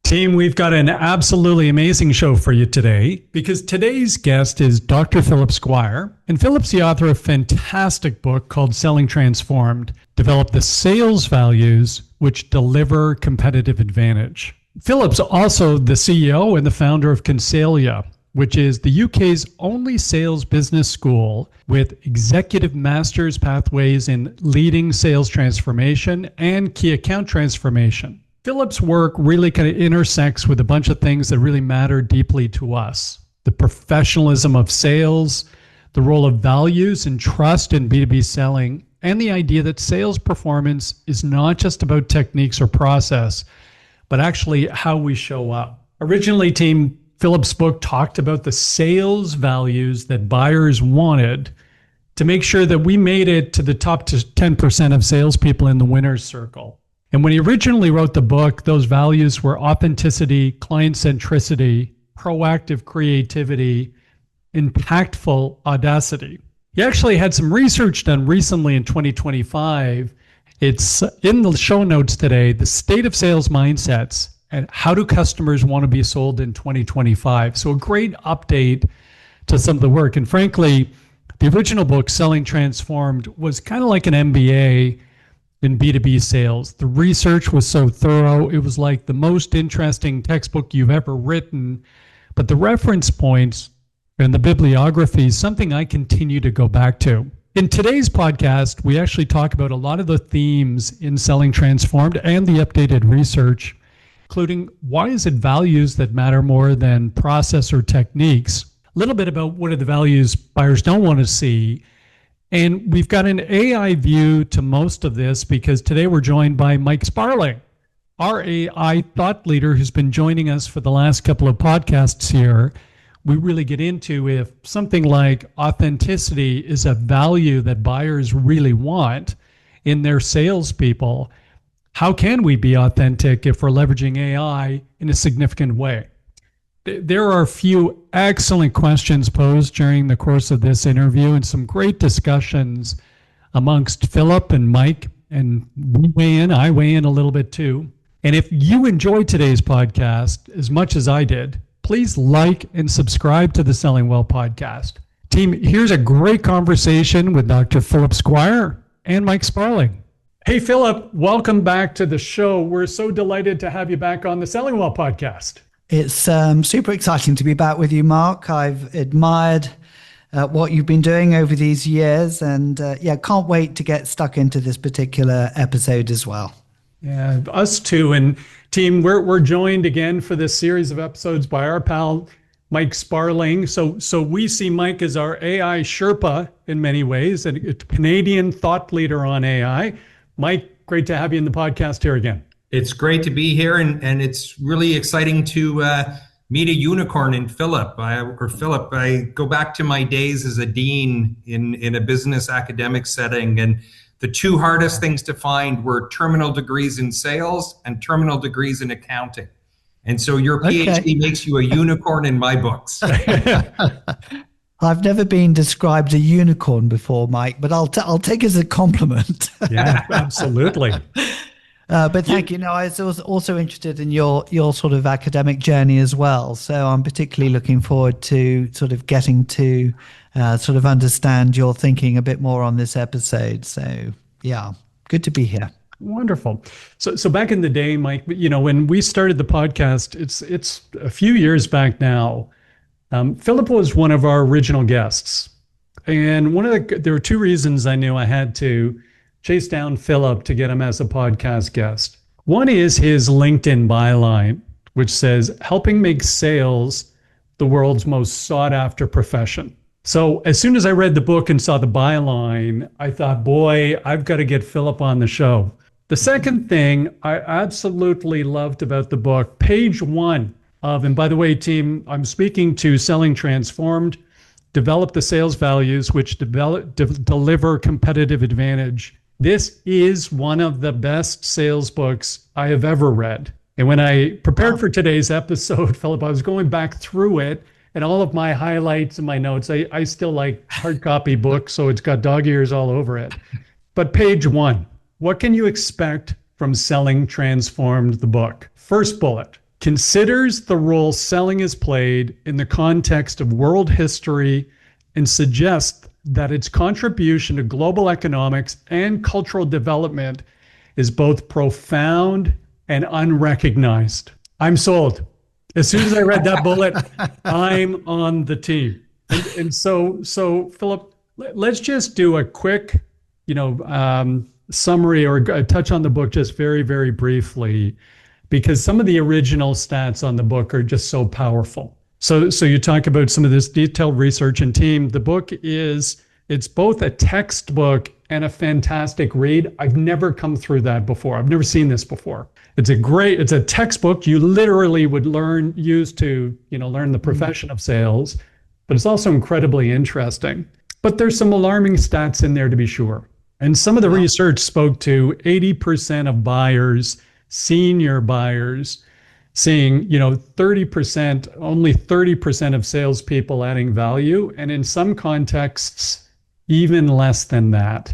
Team, we've got an absolutely amazing show for you today because today's guest is Dr. Philip Squire. And Philip's the author of a fantastic book called Selling Transformed, Develop the Sales Values which Deliver Competitive Advantage. Philip's also the CEO and the founder of Consalia, which is the UK's only sales business school with executive master's pathways in leading sales transformation and key account transformation. Philip's work really kind of intersects with a bunch of things that really matter deeply to us. The professionalism of sales, the role of values and trust in B2B selling, and the idea that sales performance is not just about techniques or process, but actually how we show up. Originally, team, Philip's book talked about the sales values that buyers wanted to make sure that we made it to the top 10% of salespeople in the winner's circle. And when he originally wrote the book, those values were authenticity, client centricity, proactive creativity, impactful audacity. He actually had some research done recently in 2025. It's in the show notes today, the state of sales mindsets and how do customers want to be sold in 2025. So a great update to some of the work. And frankly, the original book, Selling Transformed, was kind of like an MBA in B2B sales. The research was so thorough. It was like the most interesting textbook you've ever written. But the reference points and the bibliography is something I continue to go back to. In today's podcast, we actually talk about a lot of the themes in Selling Transformed and the updated research, including why is it values that matter more than process or techniques, a little bit about what are the values buyers don't want to see. And we've got an AI view to most of this because today we're joined by Mike Sparling, our AI thought leader who's been joining us for the last couple of podcasts here. We really get into if something like authenticity is a value that buyers really want in their salespeople. How can we be authentic if we're leveraging AI in a significant way? There are a few excellent questions posed during the course of this interview and some great discussions amongst Philip and Mike, and we weigh in, I weigh in a little bit too. And if you enjoyed today's podcast as much as I did, please like and subscribe to the Selling Well podcast. Team, here's a great conversation with Dr. Philip Squire and Mike Sparling. Hey, Philip, welcome back to the show. We're so delighted to have you back on the Selling Well podcast. It's super exciting to be back with you, Mark. I've admired what you've been doing over these years and can't wait to get stuck into this particular episode as well. Yeah, us too. And team, we're joined again for this series of episodes by our pal, Mike Sparling. So we see Mike as our AI Sherpa in many ways, and a Canadian thought leader on AI. Mike, great to have you in the podcast here again. It's great to be here, and it's really exciting to meet a unicorn in Philip. I go back to my days as a dean in a business academic setting, and the two hardest things to find were terminal degrees in sales and terminal degrees in accounting. And so your PhD makes you a unicorn in my books. I've never been described a unicorn before, Mike, but I'll take it as a compliment. Yeah, absolutely. But thank you. No, I was also interested in your sort of academic journey as well. So I'm particularly looking forward to sort of getting to sort of understand your thinking a bit more on this episode. So yeah, good to be here. Wonderful. So back in the day, Mike, when we started the podcast, it's a few years back now. Philip was one of our original guests, and there were two reasons I knew I had to chase down Philip to get him as a podcast guest. One is his LinkedIn byline, which says, helping make sales the world's most sought after profession. So as soon as I read the book and saw the byline, I thought, boy, I've got to get Philip on the show. The second thing I absolutely loved about the book, page 1 of, and by the way, team, I'm speaking to Selling Transformed, Develop the Sales Values which deliver competitive advantage. This is one of the best sales books I have ever read. And when I prepared for today's episode, Philip, I was going back through it and all of my highlights and my notes. I still like hard copy books, so it's got dog ears all over it. But page 1, what can you expect from Selling Transformed, the book? First bullet, considers the role selling is played in the context of world history and suggests that its contribution to global economics and cultural development is both profound and unrecognized. I'm sold. As soon as I read that bullet, I'm on the team. And so Philip, let's just do a quick, summary or a touch on the book just very, very briefly, because some of the original stats on the book are just so powerful. So you talk about some of this detailed research and team. The book it's both a textbook and a fantastic read. I've never come through that before. I've never seen this before. It's a textbook you literally would use to, learn the profession of sales, but it's also incredibly interesting. But there's some alarming stats in there to be sure. And some of the research spoke to 80% of buyers, senior buyers, seeing, 30%, only 30% of salespeople adding value. And in some contexts, even less than that.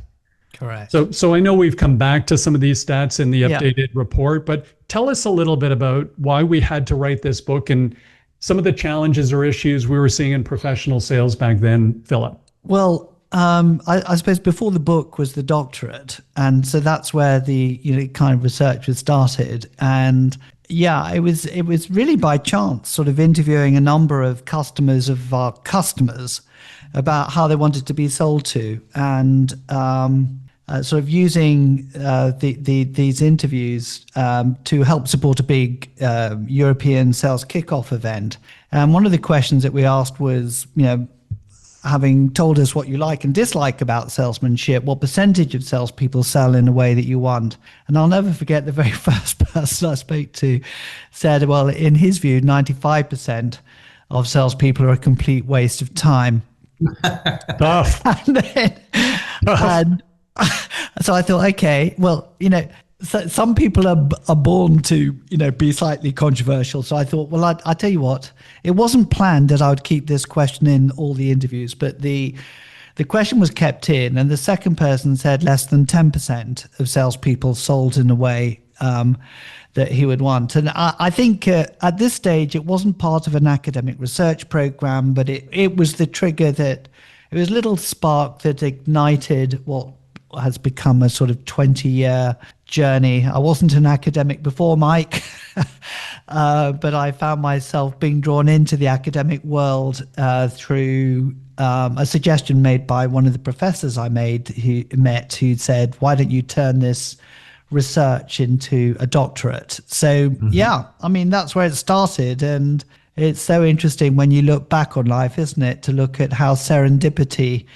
Correct. So I know we've come back to some of these stats in the updated report, but tell us a little bit about why we had to write this book and some of the challenges or issues we were seeing in professional sales back then, Philip. Well, I suppose before the book was the doctorate. And so that's where the kind of research was started. And it was really by chance, sort of interviewing a number of customers of our customers about how they wanted to be sold to, and sort of using these interviews to help support a big European sales kickoff event. And one of the questions that we asked was, having told us what you like and dislike about salesmanship, what percentage of salespeople sell in a way that you want? And I'll never forget the very first person I spoke to said, well, in his view, 95% of salespeople are a complete waste of time. Tough. And so I thought, okay, well, so some people are born to, be slightly controversial. So I thought, well, I tell you what, it wasn't planned that I would keep this question in all the interviews, but the question was kept in, and the second person said less than 10% of salespeople sold in a way that he would want. And I think at this stage, it wasn't part of an academic research program, but it was the trigger it was a little spark that ignited what has become a sort of 20-year journey. I wasn't an academic before, Mike, but I found myself being drawn into the academic world through a suggestion made by one of the professors I met who said, why don't you turn this research into a doctorate? So that's where it started. And it's so interesting when you look back on life, isn't it, to look at how serendipity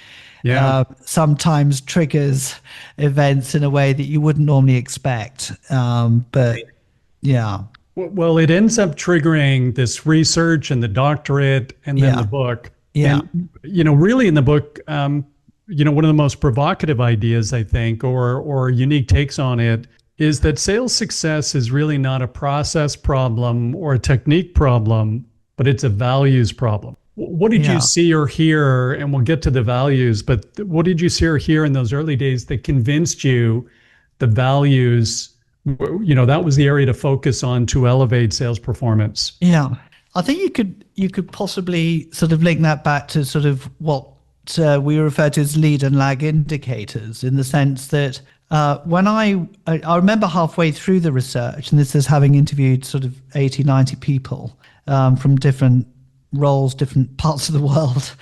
sometimes triggers events in a way that you wouldn't normally expect. Well, it ends up triggering this research and the doctorate and then the book. Yeah. And, really in the book, one of the most provocative ideas, I think, or unique takes on it is that sales success is really not a process problem or a technique problem, but it's a values problem. What did you see or hear, and we'll get to the values, but what did you see or hear in those early days that convinced you the values, that was the area to focus on to elevate sales performance? Yeah. I think you could possibly sort of link that back to sort of what we refer to as lead and lag indicators, in the sense that when I remember halfway through the research, and this is having interviewed sort of 80, 90 people from different roles, different parts of the world,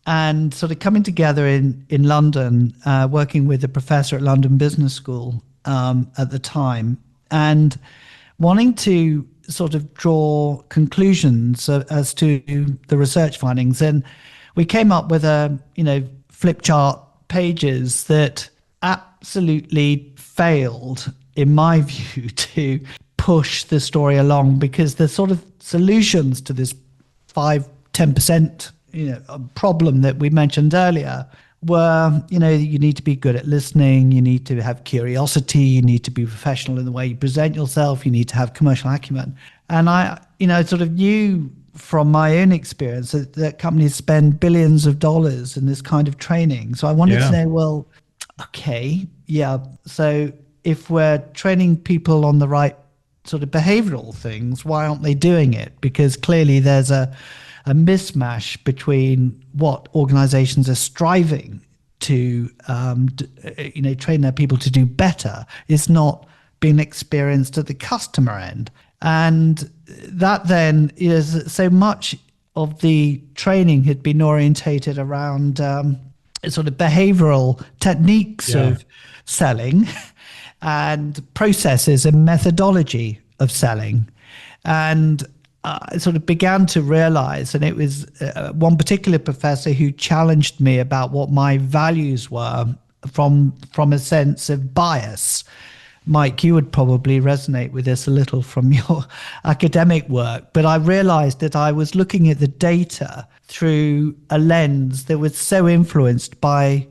and sort of coming together in London, working with a professor at London Business School at the time, and wanting to sort of draw conclusions as to the research findings. And we came up with flip chart pages that absolutely failed, in my view, to push the story along, because the sort of solutions to this 5-10% problem that we mentioned earlier were, you need to be good at listening, you need to have curiosity, you need to be professional in the way you present yourself, you need to have commercial acumen. And I sort of knew from my own experience that companies spend billions of dollars in this kind of training. So I wanted to know, well, okay, so if we're training people on the right sort of behavioral things, why aren't they doing it? Because clearly there's a mismatch between what organizations are striving to train their people to do better is not being experienced at the customer end. And that then is so much of the training had been orientated around sort of behavioral techniques of selling and processes and methodology of selling. And I sort of began to realize, and it was one particular professor who challenged me about what my values were from a sense of bias. Mike, you would probably resonate with this a little from your academic work, but I realized that I was looking at the data through a lens that was so influenced by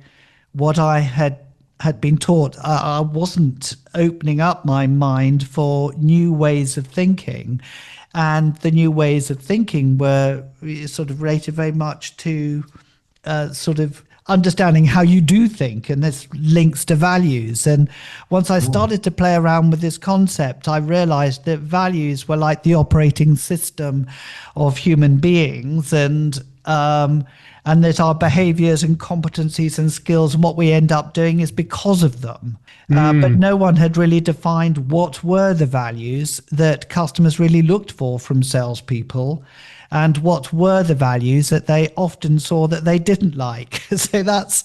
what I had been taught. I wasn't opening up my mind for new ways of thinking. And the new ways of thinking were sort of related very much to sort of understanding how you do think, and this links to values. And once I started to play around with this concept, I realized that values were like the operating system of human beings, and that our behaviors and competencies and skills and what we end up doing is because of them. But no one had really defined what were the values that customers really looked for from salespeople, and what were the values that they often saw that they didn't like. So that's,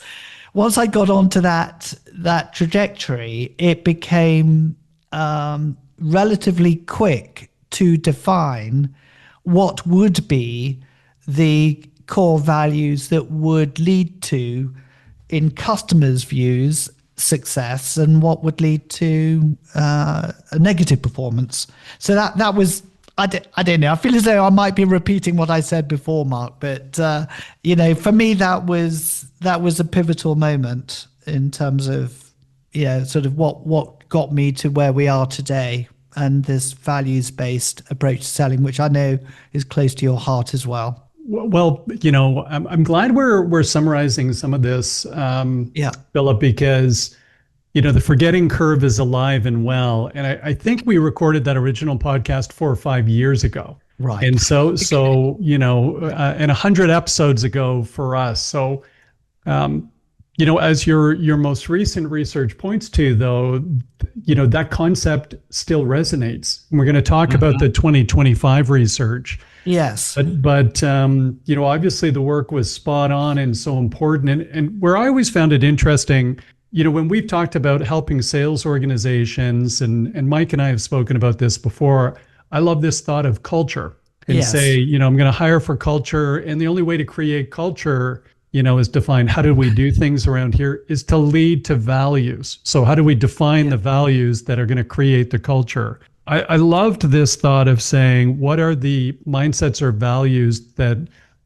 once I got onto that trajectory, it became relatively quick to define what would be the core values that would lead to, in customers' views, success, and what would lead to a negative performance. So that was, I don't know, I feel as though I might be repeating what I said before, Mark, but for me that was a pivotal moment in terms of sort of what got me to where we are today, and this values-based approach to selling, which I know is close to your heart as well. Well, I'm glad we're summarizing some of this, Philip, because the forgetting curve is alive and well, and I think we recorded that original podcast 4 or 5 years ago, right? And so and 100 episodes ago for us. So, as your most recent research points to, though, that concept still resonates. And we're going to talk about the 2025 research. Yes. But obviously the work was spot on and so important. And where I always found it interesting, when we've talked about helping sales organizations, and Mike and I have spoken about this before, I love this thought of culture, and say, I'm going to hire for culture. And the only way to create culture, is define how do we do things around here, is to lead to values. So how do we define the values that are going to create the culture? I loved this thought of saying, what are the mindsets or values that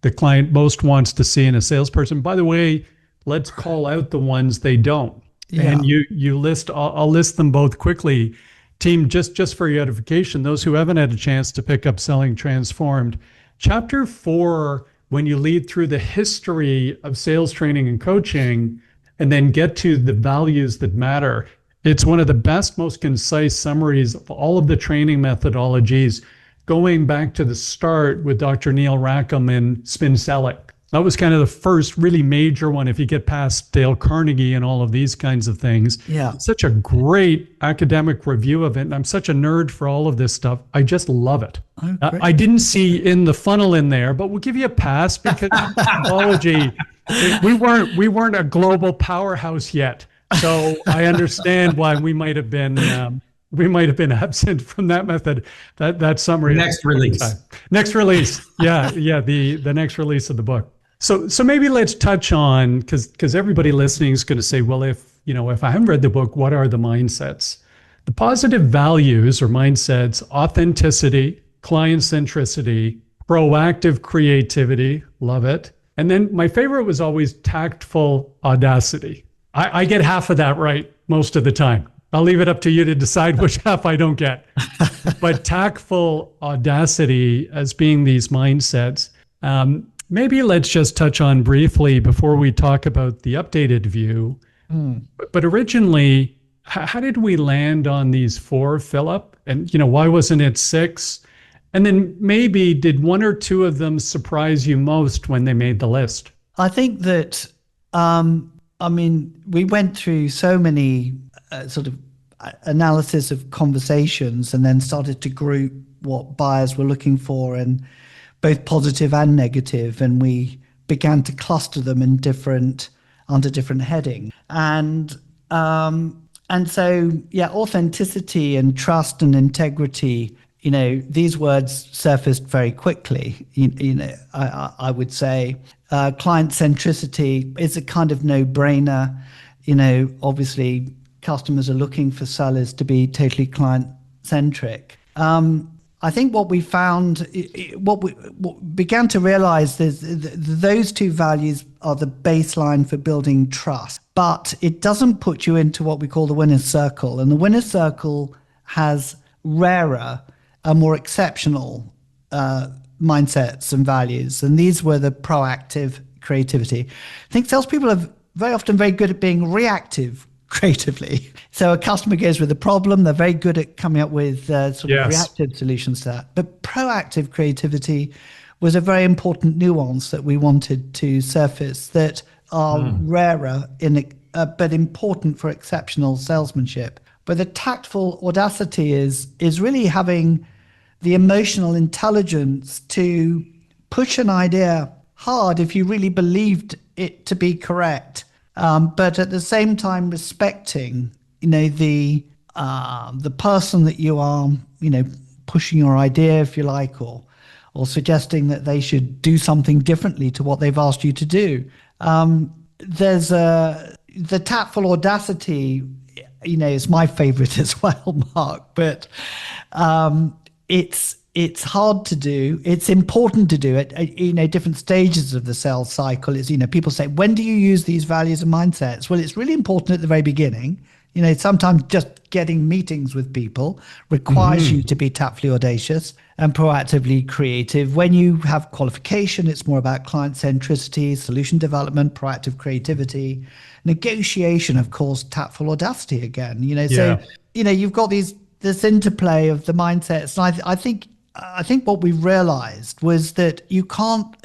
the client most wants to see in a salesperson? By the way, let's call out the ones they don't. Yeah. And you list, I'll list them both quickly. Team, just for your edification, those who haven't had a chance to pick up Selling Transformed, Chapter 4, when you lead through the history of sales training and coaching, and then get to the values that matter, it's one of the best, most concise summaries of all of the training methodologies, going back to the start with Dr. Neil Rackham and Spin Selling. That was kind of the first really major one, if you get past Dale Carnegie and all of these kinds of things. Yeah. It's such a great academic review of it. And I'm such a nerd for all of this stuff. I just love it. Oh, I didn't see in the funnel in there, but we'll give you a pass because technology, we weren't a global powerhouse yet. So I understand why we might have been absent from that method, that summary. Next release. Yeah. The next release of the book. So maybe let's touch on, because everybody listening is going to say, well, if I haven't read the book, what are the mindsets? The positive values or mindsets: authenticity, client centricity, proactive creativity, love it. And then my favorite was always tactful audacity. I get half of that right most of the time. I'll leave it up to you to decide which half I don't get. But tactful audacity as being these mindsets. Maybe let's just touch on briefly before we talk about the updated view. But originally, How did we land on these four, Philip? And, why wasn't it six? And then maybe did one or two of them surprise you most when they made the list? I think that, we went through so many sort of analysis of conversations and then started to group what buyers were looking for, and both positive and negative. And we began to cluster them in under different headings. And so, authenticity and trust and integrity, these words surfaced very quickly. I would say client centricity is a kind of no-brainer. Obviously, customers are looking for sellers to be totally client-centric. I think what we found, what began to realize is those two values are the baseline for building trust, but it doesn't put you into what we call the winner's circle. And the winner's circle has rarer and more exceptional mindsets and values. And these were the proactive creativity. I think salespeople are very often very good at being reactive creatively. So a customer goes with a problem, they're very good at coming up with sort of reactive solutions to that. But proactive creativity was a very important nuance that we wanted to surface, that are rarer but important for exceptional salesmanship. But the tactful audacity is really having the emotional intelligence to push an idea hard if you really believed it to be correct. But at the same time respecting, the person that you are, pushing your idea, if you like, or suggesting that they should do something differently to what they've asked you to do. There's the tactful audacity, is my favorite as well, Mark. But it's hard to do. It's important to do it. Different stages of the sales cycle is, people say, when do you use these values and mindsets? Well, it's really important at the very beginning. Sometimes just getting meetings with people requires you to be tactfully audacious and proactively creative. When you have qualification, it's more about client centricity, solution development, proactive creativity, negotiation, of course, tactful audacity again. So you've got this interplay of the mindsets. And I think what we realized was that you can't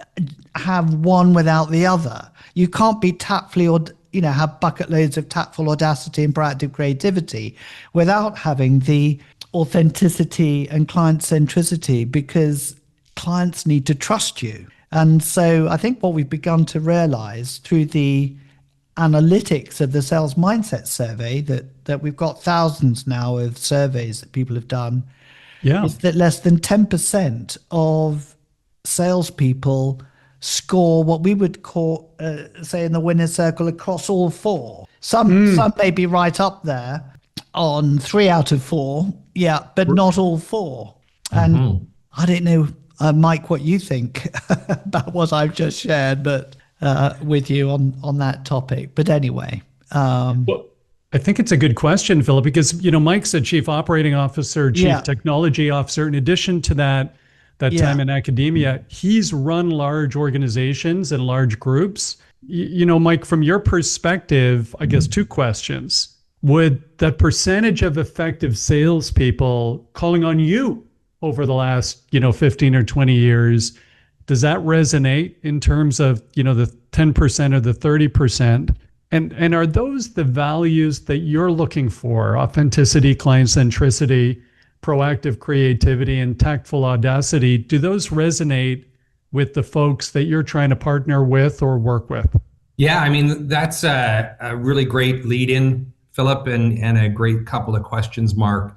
have one without the other. You can't be tactfully or have bucket loads of tactful audacity and proactive creativity without having the authenticity and client centricity, because clients need to trust you. And so I think what we've begun to realize through the analytics of the sales mindset survey, that we've got thousands now of surveys that people have done, is that less than 10% of salespeople score what we would call, say, in the winner's circle across all four. Some may be right up there on 3 out of 4, but not all four. And I don't know, Mike, what you think about what I've just shared, but with you on that topic. But anyway. Well, I think it's a good question, Philip, because, Mike's a chief operating officer, chief technology officer. In addition to that time in academia, he's run large organizations and large groups. Mike, from your perspective, I guess 2 questions. Would that percentage of effective salespeople calling on you over the last, 15 or 20 years, does that resonate in terms of, the 10% or the 30%? And are those the values that you're looking for? Authenticity, client centricity, proactive creativity, and tactful audacity. Do those resonate with the folks that you're trying to partner with or work with? Yeah, that's a really great lead in, Philip, and a great couple of questions, Mark.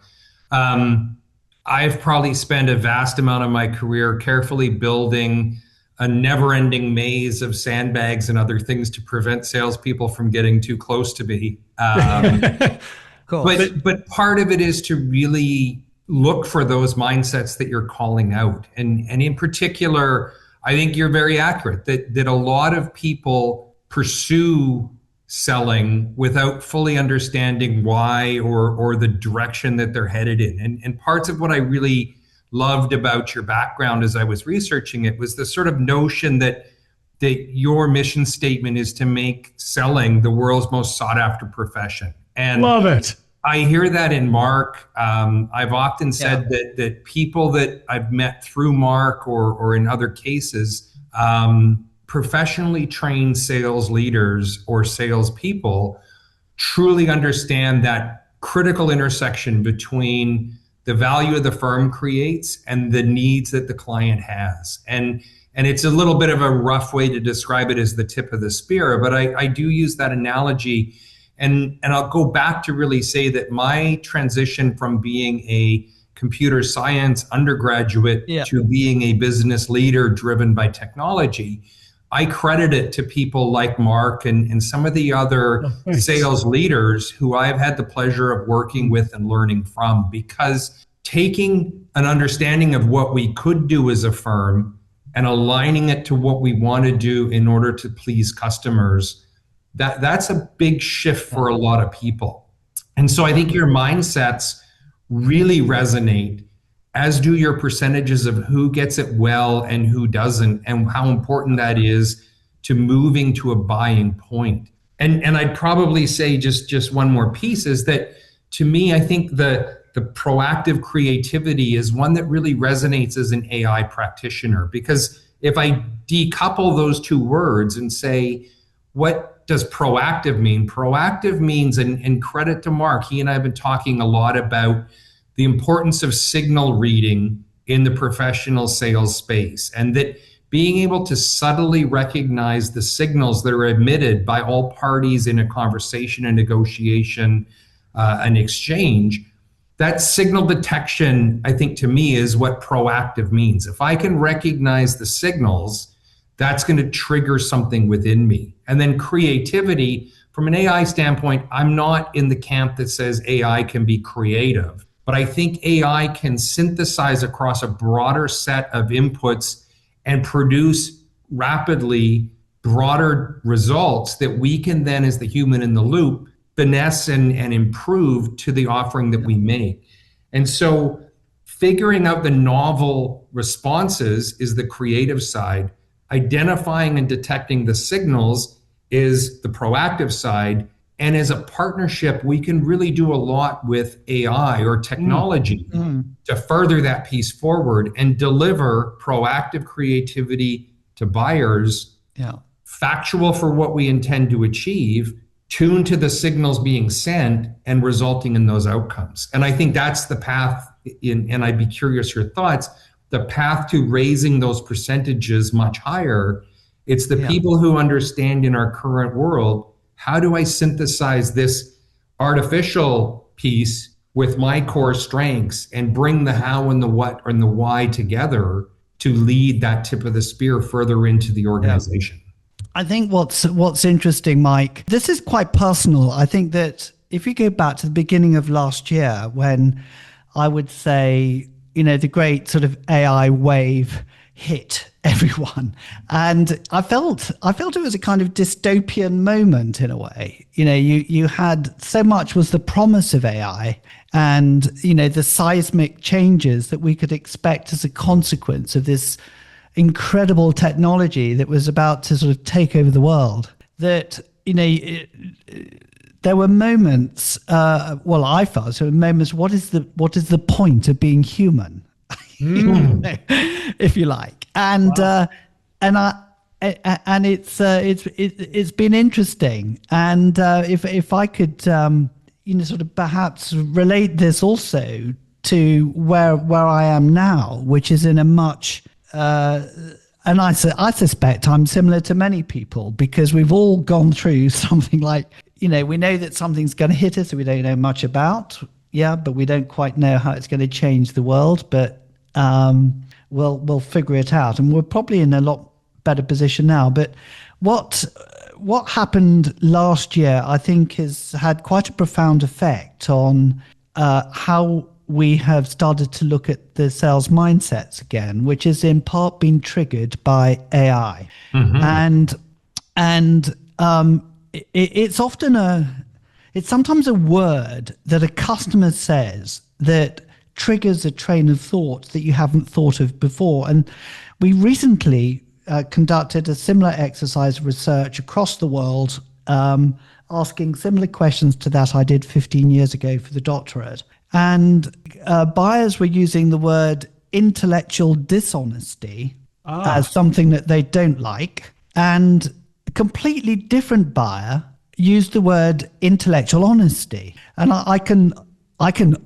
I've probably spent a vast amount of my career carefully building a never-ending maze of sandbags and other things to prevent salespeople from getting too close to me. Cool. But part of it is to really look for those mindsets that you're calling out. And in particular, I think you're very accurate that a lot of people pursue selling without fully understanding why or the direction that they're headed in. And parts of what I really loved about your background as I was researching it was the sort of notion that your mission statement is to make selling the world's most sought after profession. And love it. I hear that in Mark. I've often said Yeah. that people that I've met through Mark or in other cases, professionally trained sales leaders or salespeople truly understand that critical intersection between the value of the firm creates and the needs that the client has. And it's a little bit of a rough way to describe it as the tip of the spear, but I do use that analogy. And I'll go back to really say that my transition from being a computer science undergraduate Yeah. to being a business leader driven by technology, I credit it to people like Mark and some of the other sales leaders who I've had the pleasure of working with and learning from, because taking an understanding of what we could do as a firm and aligning it to what we want to do in order to please customers, that's a big shift for a lot of people. And so I think your mindsets really resonate, as do your percentages of who gets it well and who doesn't, and how important that is to moving to a buying point. And I'd probably say just one more piece is that, to me, I think the proactive creativity is one that really resonates as an AI practitioner, because if I decouple those two words and say, what does proactive mean? Proactive means, and credit to Mark, he and I have been talking a lot about the importance of signal reading in the professional sales space, and that being able to subtly recognize the signals that are emitted by all parties in a conversation, a negotiation, an exchange. That signal detection, I think, to me, is what proactive means. If I can recognize the signals, that's going to trigger something within me. And then creativity, from an AI standpoint, I'm not in the camp that says AI can be creative, but I think AI can synthesize across a broader set of inputs and produce rapidly broader results that we can then, as the human in the loop, finesse and improve to the offering that we make. And so figuring out the novel responses is the creative side. Identifying and detecting the signals is the proactive side. And as a partnership, we can really do a lot with AI or technology to further that piece forward and deliver proactive creativity to buyers, factual for what we intend to achieve, tuned to the signals being sent and resulting in those outcomes. And I think that's the path and I'd be curious your thoughts, the path to raising those percentages much higher. It's the people who understand in our current world, how do I synthesize this artificial piece with my core strengths and bring the how and the what and the why together to lead that tip of the spear further into the organization? I think what's interesting, Mike, this is quite personal. I think that if you go back to the beginning of last year, when I would say, the great sort of AI wave hit everyone, and I felt it was a kind of dystopian moment in a way. You had so much was the promise of AI, and the seismic changes that we could expect as a consequence of this incredible technology that was about to sort of take over the world. That there were moments. I felt there were moments. What is the point of being human? If you like, and it's been interesting. And if I could sort of perhaps relate this also to where I am now, which is in a much and I suspect I'm similar to many people, because we've all gone through something like, we know that something's going to hit us that we don't know much about, but we don't quite know how it's going to change the world, but we'll figure it out, and we're probably in a lot better position now. But what happened last year, I think, has had quite a profound effect on how we have started to look at the sales mindsets again, which is in part been triggered by AI. And it's sometimes a word that a customer says that triggers a train of thought that you haven't thought of before. And we recently conducted a similar exercise of research across the world asking similar questions to that I did 15 years ago for the doctorate. And buyers were using the word intellectual dishonesty as something that they don't like. And a completely different buyer used the word intellectual honesty. And I can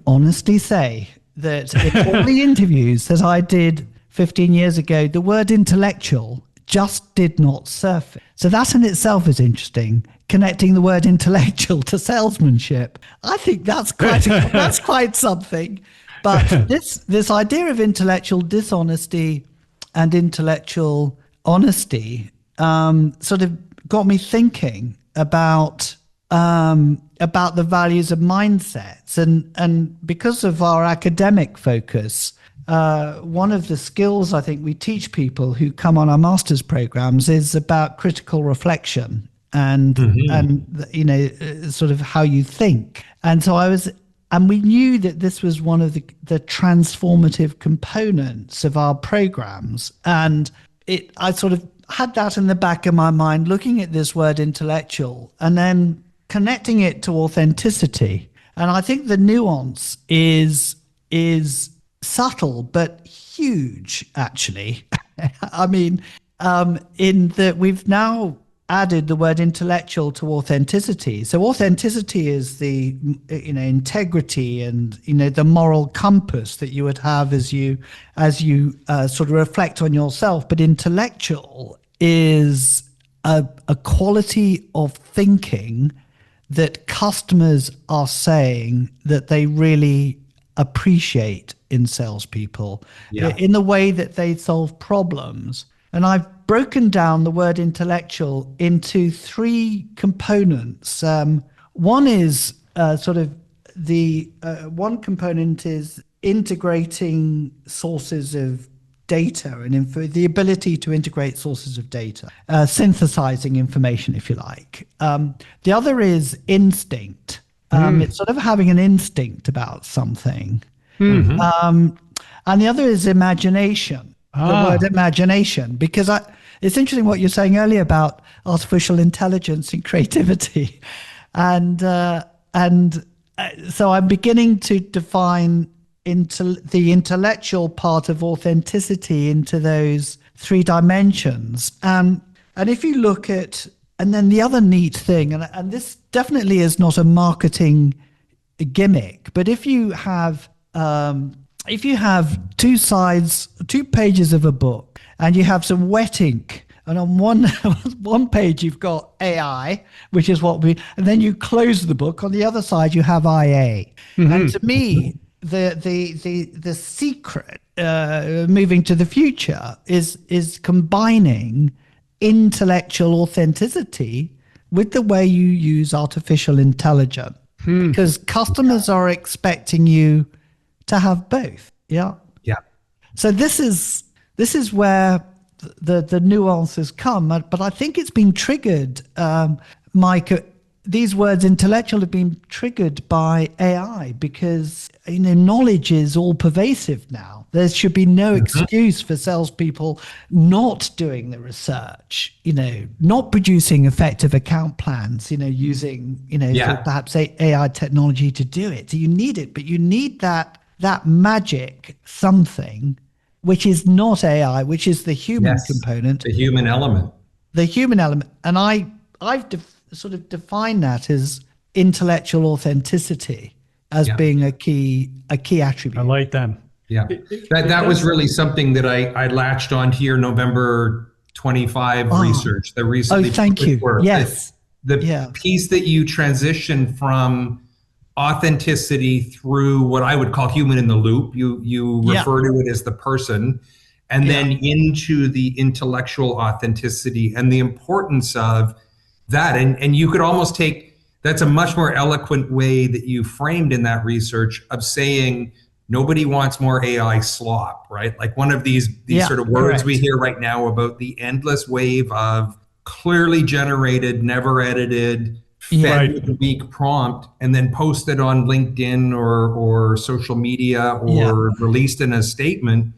honestly say that in all the interviews that I did 15 years ago, the word intellectual just did not surface. So that in itself is interesting, connecting the word intellectual to salesmanship. I think that's quite something. But this idea of intellectual dishonesty and intellectual honesty sort of got me thinking about the values of mindsets, and because of our academic focus, one of the skills I think we teach people who come on our master's programs is about critical reflection and sort of how you think. And so we knew that this was one of the transformative components of our programs, and I sort of had that in the back of my mind, looking at this word intellectual and then connecting it to authenticity. And I think the nuance is subtle but huge, actually. I mean, in that we've now added the word intellectual to authenticity. So authenticity is the integrity and the moral compass that you would have as you sort of reflect on yourself. But intellectual is a quality of thinking that customers are saying that they really appreciate in salespeople, in the way that they solve problems. And I've broken down the word intellectual into three components. One is one component is integrating sources of data and the ability to integrate sources of data, synthesizing information, if you like. The other is instinct. It's sort of having an instinct about something. And the other is imagination. The word imagination, because it's interesting what you're saying earlier about artificial intelligence and creativity, and so I'm beginning to define into the intellectual part of authenticity into those three dimensions. And if you look at, and then the other neat thing, and this definitely is not a marketing gimmick, but if you have two pages of a book and you have some wet ink, and on one page you've got AI, which is and then you close the book. On the other side you have IA. And to me, the secret moving to the future is combining intellectual authenticity with the way you use artificial intelligence, because customers are expecting you to have both. Yeah. So this is where the nuances come, but I think it's been triggered, Mike. These words intellectual have been triggered by AI because knowledge is all pervasive now. There should be no excuse for salespeople not doing the research, not producing effective account plans, using perhaps AI technology to do it. So you need it, but you need that magic something, which is not AI, which is the human component, the human element. And I've sort of define that as intellectual authenticity as being a key attribute. I like that. Yeah, that was really something that I latched onto your November 25 research. The recently thank you. Work. Yes, the piece that you transition from authenticity through what I would call human in the loop. You refer to it as the person, and then into the intellectual authenticity and the importance of that. And you could almost take, that's a much more eloquent way that you framed in that research of saying nobody wants more AI slop, right? Like one of these sort of words we hear right now about the endless wave of clearly generated, never edited, fed with a weak prompt, and then posted on LinkedIn or social media or released in a statement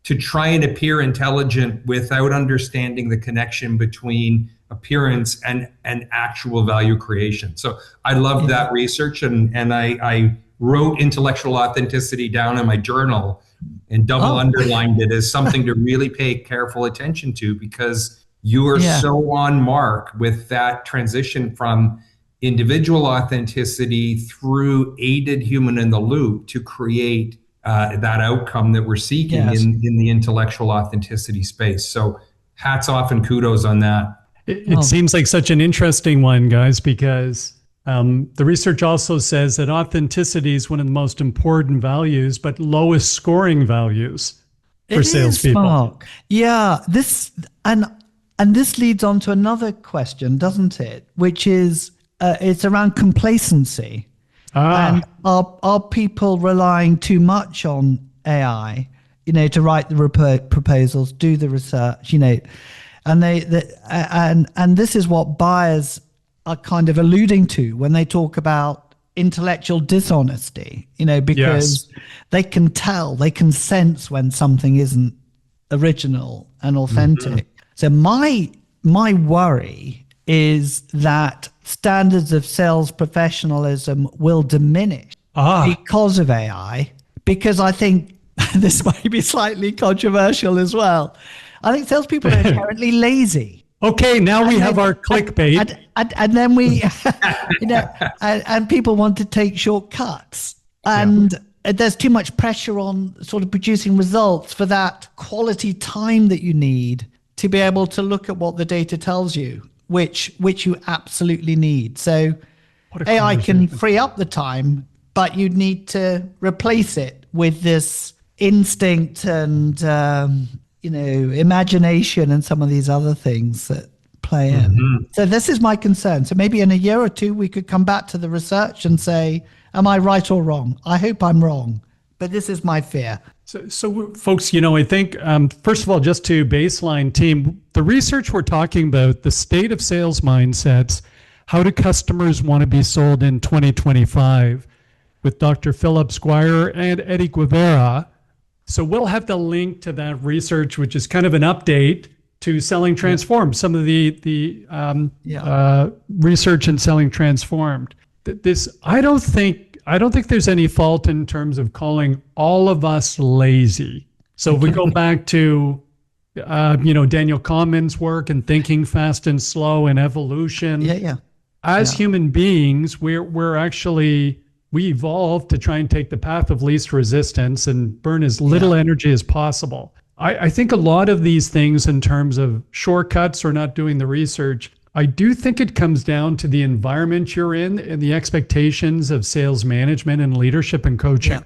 to try and appear intelligent without understanding the connection between appearance and actual value creation. So I loved that research, and I wrote intellectual authenticity down in my journal and double underlined it as something to really pay careful attention to, because you are so on mark with that transition from individual authenticity through aided human in the loop to create that outcome that we're seeking in the intellectual authenticity space. So hats off and kudos on that. It seems like such an interesting one, guys, because the research also says that authenticity is one of the most important values, but lowest scoring values for salespeople. Mark. Yeah, this leads on to another question, doesn't it? Which is it's around complacency. And are people relying too much on AI, to write the proposals, do the research, and and this is what buyers are kind of alluding to when they talk about intellectual dishonesty, because they can tell, they can sense when something isn't original and authentic. So my worry is that standards of sales professionalism will diminish because of AI, because I think this might be slightly controversial as well. I think salespeople are inherently lazy. Okay, now we have our clickbait. And then we, and people want to take shortcuts. And there's too much pressure on sort of producing results for that quality time that you need to be able to look at what the data tells you, which you absolutely need. So AI can free up the time, but you need to replace it with this instinct and imagination and some of these other things that play in. So this is my concern. So maybe in a year or two, we could come back to the research and say, am I right or wrong? I hope I'm wrong, but this is my fear. So folks, I think, first of all, just to baseline team, the research we're talking about, the state of sales mindsets, how do customers want to be sold in 2025 with Dr. Philip Squire and Eddie Guevara. So we'll have the link to that research, which is kind of an update to Selling Transformed, some of the research in Selling Transformed. I don't think there's any fault in terms of calling all of us lazy. So if we go back to Daniel Kahneman's work and Thinking Fast and Slow and evolution. As human beings, we evolved to try and take the path of least resistance and burn as little energy as possible. I think a lot of these things in terms of shortcuts or not doing the research, I do think it comes down to the environment you're in and the expectations of sales management and leadership and coaching.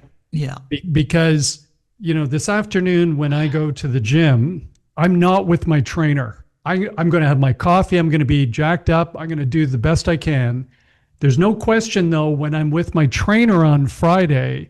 Because, this afternoon when I go to the gym, I'm not with my trainer. I'm going to have my coffee. I'm going to be jacked up. I'm going to do the best I can. There's no question, though, when I'm with my trainer on Friday,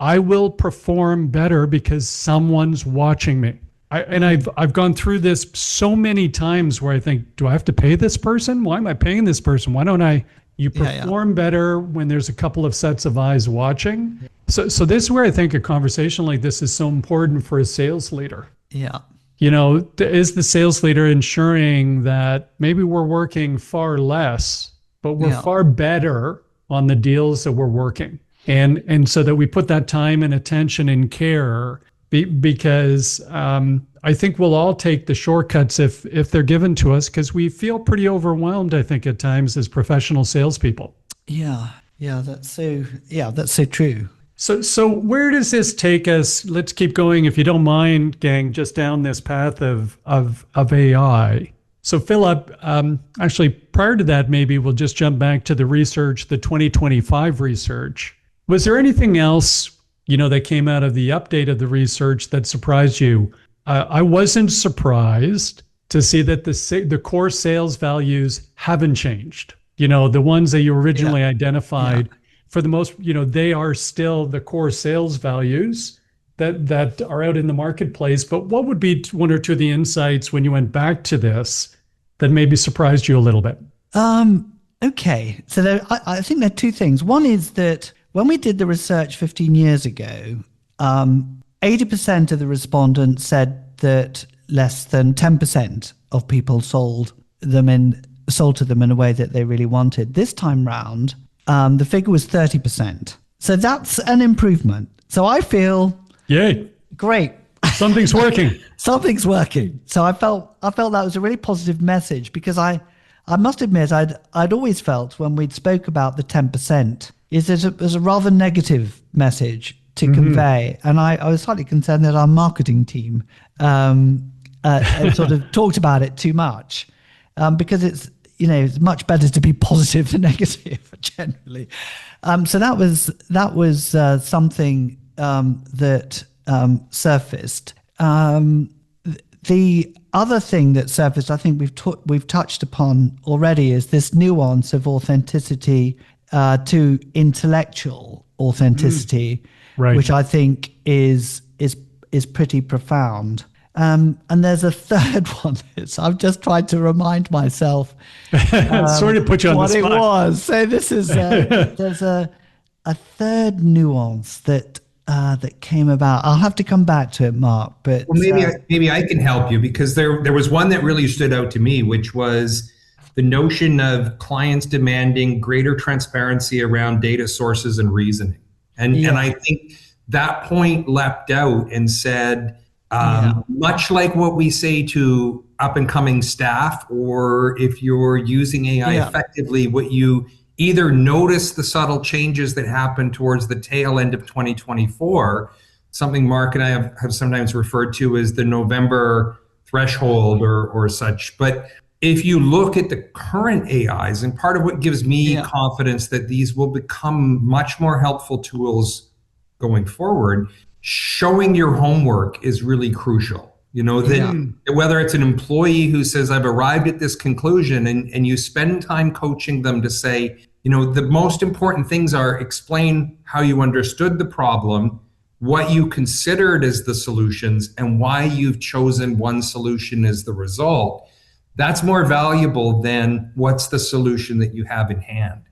I will perform better because someone's watching me. I've gone through this so many times where I think, do I have to pay this person? Why am I paying this person? Why don't I? You perform better when there's a couple of sets of eyes watching. So this is where I think a conversation like this is so important for a sales leader. Is the sales leader ensuring that maybe we're working far less, but we're far better on the deals that we're working. And so that we put that time and attention and care because I think we'll all take the shortcuts if they're given to us because we feel pretty overwhelmed, I think, at times as professional salespeople. That's so true. So where does this take us? Let's keep going, if you don't mind, gang, just down this path of AI. So Philip, actually prior to that, maybe we'll just jump back to the research, the 2025 research. Was there anything else, that came out of the update of the research that surprised you? I wasn't surprised to see that the core sales values haven't changed. The ones that you originally identified, for the most, they are still the core sales values that are out in the marketplace. But what would be one or two of the insights when you went back to this that maybe surprised you a little bit? Okay, so I think there are two things. One is that when we did the research 15 years ago, 80% of the respondents said that less than 10% of people sold to them in a way that they really wanted. This time round, the figure was 30%. So that's an improvement. So I feel Yay. great. Something's working. Something's working. So I felt that was a really positive message, because I must admit I'd always felt when we'd spoke about the 10% is there's a rather negative message to convey, and I was slightly concerned that our marketing team sort of talked about it too much, because it's much better to be positive than negative generally. So that was something that surfaced. The other thing that surfaced, I think we've touched upon already, is this nuance of authenticity to intellectual authenticity, right, which I think is pretty profound. And there's a third one. I've just tried to remind myself. Sort of put you on the spot. What it was. So this is there's a third nuance that came about. I'll have to come back to it, Mark. But maybe I can help you, because there was one that really stood out to me, which was the notion of clients demanding greater transparency around data sources and reasoning. And I think that point leapt out and said, much like what we say to up and coming staff, or if you're using AI effectively, what you either notice the subtle changes that happen towards the tail end of 2024, something Mark and I have sometimes referred to as the November threshold or such. But if you look at the current AIs, and part of what gives me confidence that these will become much more helpful tools going forward, showing your homework is really crucial. That whether it's an employee who says, I've arrived at this conclusion, and you spend time coaching them to say, the most important things are explain how you understood the problem, what you considered as the solutions, and why you've chosen one solution as the result. That's more valuable than what's the solution that you have in hand.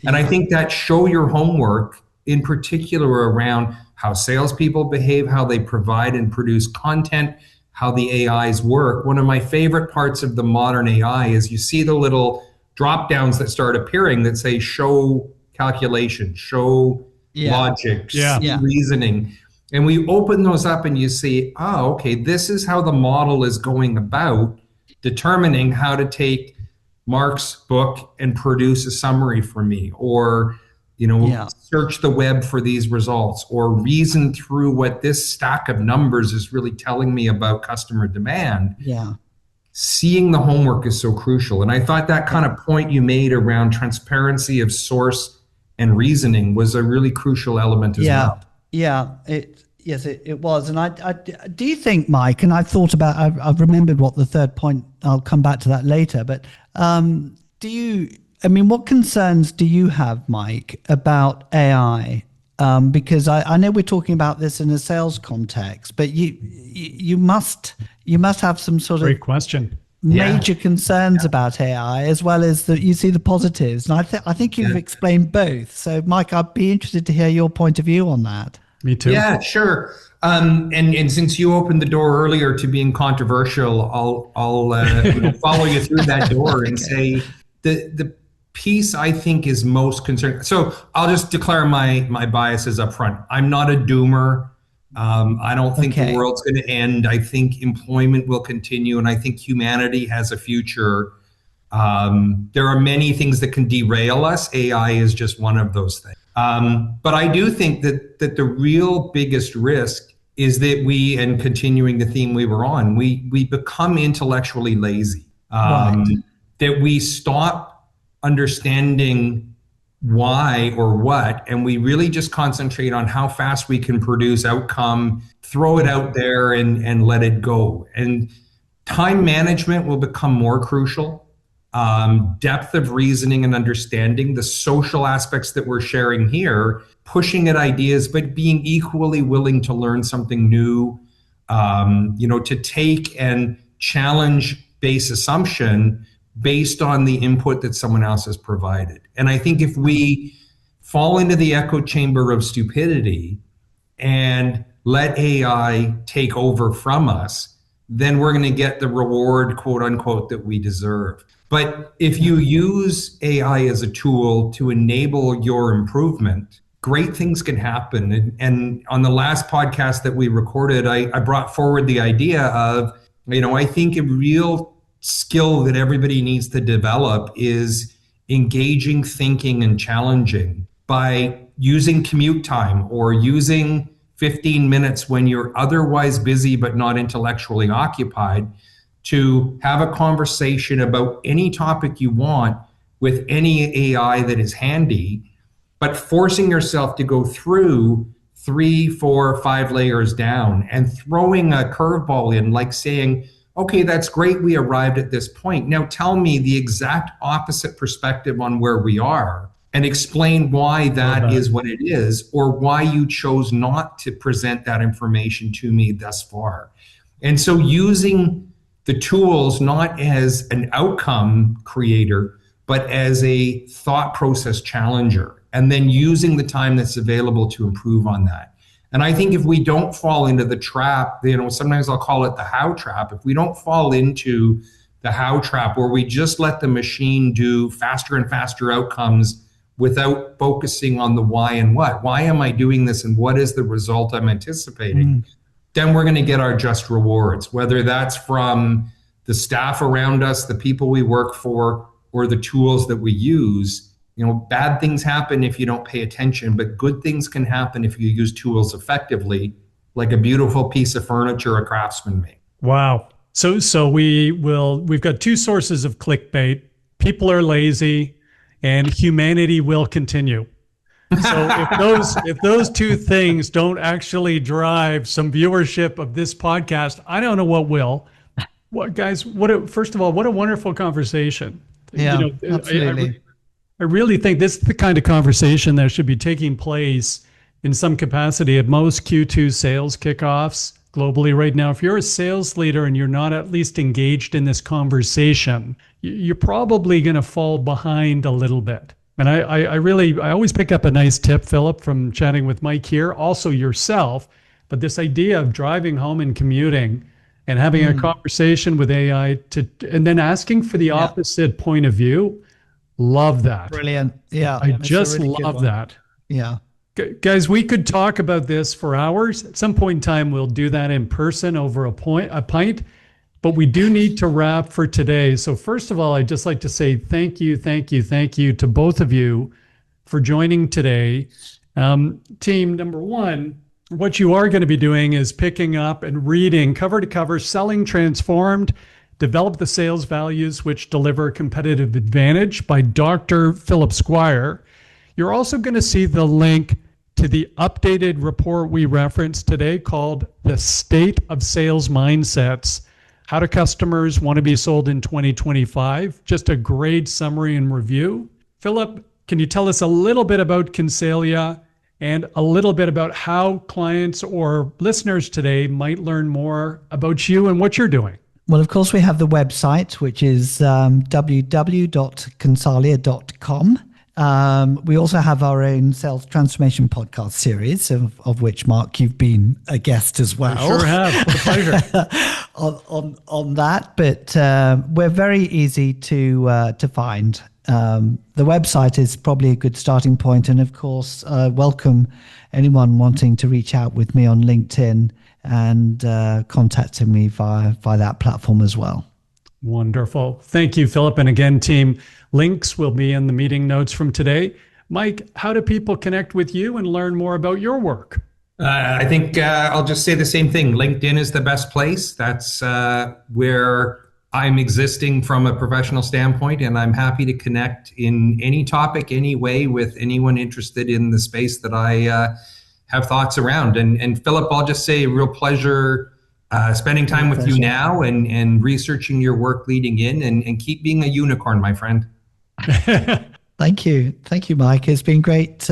And I think that show your homework, in particular around how salespeople behave, how they provide and produce content, how the AIs work. One of my favorite parts of the modern AI is you see the little drop downs that start appearing that say show calculation, show logic, reasoning. And we open those up and you see, okay, this is how the model is going about determining how to take Mark's book and produce a summary for me, or search the web for these results, or reason through what this stack of numbers is really telling me about customer demand. Seeing the homework is so crucial. And I thought that kind of point you made around transparency of source and reasoning was a really crucial element as well. It was. And I do you think, Mike, and I've thought about, I've remembered what the third point, I'll come back to that later, but what concerns do you have, Mike, about AI? Because I know we're talking about this in a sales context, but you must have some sort of great question. Major concerns about AI, as well as that you see the positives. And I think you've explained both. So, Mike, I'd be interested to hear your point of view on that. Me too. Yeah, sure. And since you opened the door earlier to being controversial, I'll follow you through that door and say the piece I think is most concerning. So I'll just declare my biases up front. I'm not a doomer. I don't think the world's going to end. I think employment will continue, and I think humanity has a future. There are many things that can derail us. AI is just one of those things. But I do think that the real biggest risk is that we, and continuing the theme we were on, we become intellectually lazy. That we stop understanding why or what, and we really just concentrate on how fast we can produce outcome, throw it out there and let it go. And time management will become more crucial. Depth of reasoning and understanding, the social aspects that we're sharing here, pushing at ideas, but being equally willing to learn something new, to take and challenge base assumption based on the input that someone else has provided. And I think if we fall into the echo chamber of stupidity and let AI take over from us, then we're going to get the reward, quote unquote, that we deserve. But if you use AI as a tool to enable your improvement, great things can happen. And on the last podcast that we recorded, I brought forward the idea of, I think a real skill that everybody needs to develop is engaging, thinking, and challenging by using commute time or using 15 minutes when you're otherwise busy but not intellectually occupied to have a conversation about any topic you want with any AI that is handy, but forcing yourself to go through 3, 4, 5 layers down and throwing a curveball in, like saying, okay, that's great, we arrived at this point. Now tell me the exact opposite perspective on where we are and explain why that is what it is, or why you chose not to present that information to me thus far. And so using the tools not as an outcome creator, but as a thought process challenger, and then using the time that's available to improve on that. And I think if we don't fall into the trap, sometimes I'll call it the how trap. If we don't fall into the how trap where we just let the machine do faster and faster outcomes without focusing on the why and what. Why am I doing this and what is the result I'm anticipating? Then we're going to get our just rewards, whether that's from the staff around us, the people we work for, or the tools that we use. Bad things happen if you don't pay attention, but good things can happen if you use tools effectively, like a beautiful piece of furniture a craftsman made. Wow. So we've got two sources of clickbait. People are lazy and humanity will continue. So if those two things don't actually drive some viewership of this podcast, I don't know what will. Guys, first of all, what a wonderful conversation. Yeah, absolutely. I really think this is the kind of conversation that should be taking place in some capacity at most Q2 sales kickoffs globally right now. If you're a sales leader and you're not at least engaged in this conversation, you're probably going to fall behind a little bit. And I always pick up a nice tip, Philip, from chatting with Mike here, also yourself, but this idea of driving home and commuting and having a conversation with AI and then asking for the opposite point of view. Love that. Brilliant. Yeah. I just love that. Yeah. Guys, we could talk about this for hours. At some point in time, we'll do that in person over a pint, but we do need to wrap for today. So first of all, I'd just like to say thank you to both of you for joining today. Team number one, what you are going to be doing is picking up and reading cover to cover, Selling Transformed, Develop the Sales Values Which Deliver Competitive Advantage by Dr. Philip Squire. You're also going to see the link to the updated report we referenced today called The State of Sales Mindsets, How Do Customers Want to Be Sold in 2025? Just a great summary and review. Philip, can you tell us a little bit about Consalia and a little bit about how clients or listeners today might learn more about you and what you're doing? Well, of course, we have the website, which is www.consalia.com. We also have our own sales transformation podcast series, of which, Mark, you've been a guest as well. I sure have. What a pleasure. on that, but we're very easy to find. The website is probably a good starting point, and of course, welcome anyone wanting to reach out with me on LinkedIn and contacting me via that platform as well. Wonderful. Thank you, Philip. And again, team, links will be in the meeting notes from today. Mike, how do people connect with you and learn more about your work? I think I'll just say the same thing. LinkedIn is the best place. That's where I'm existing from a professional standpoint, and I'm happy to connect in any topic, any way with anyone interested in the space that I have thoughts around. And Philip, I'll just say a real pleasure spending time with you now and researching your work leading in, and keep being a unicorn, my friend. Thank you, Mike. It's been great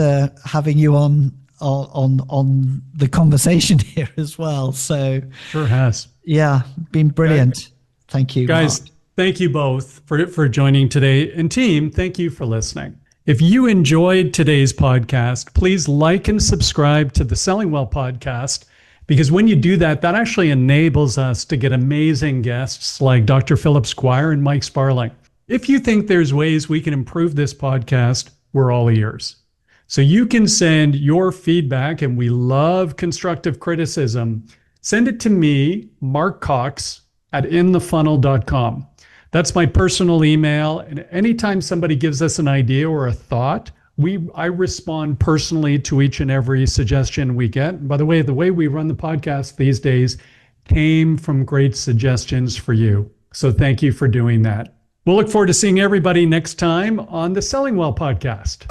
having you on the conversation here as well. So sure has. Yeah, been brilliant. Thank you, guys. Mark. Thank you both for joining today, and team, thank you for listening. If you enjoyed today's podcast, please like and subscribe to the Selling Well podcast Because when you do that, that actually enables us to get amazing guests like Dr. Philip Squire and Mike Sparling. If you think there's ways we can improve this podcast, we're all ears. So you can send your feedback, and we love constructive criticism. Send it to me, Mark Cox, at inthefunnel.com. That's my personal email. And anytime somebody gives us an idea or a thought, I respond personally to each and every suggestion we get. And by the way we run the podcast these days came from great suggestions for you. So thank you for doing that. We'll look forward to seeing everybody next time on the Selling Well podcast.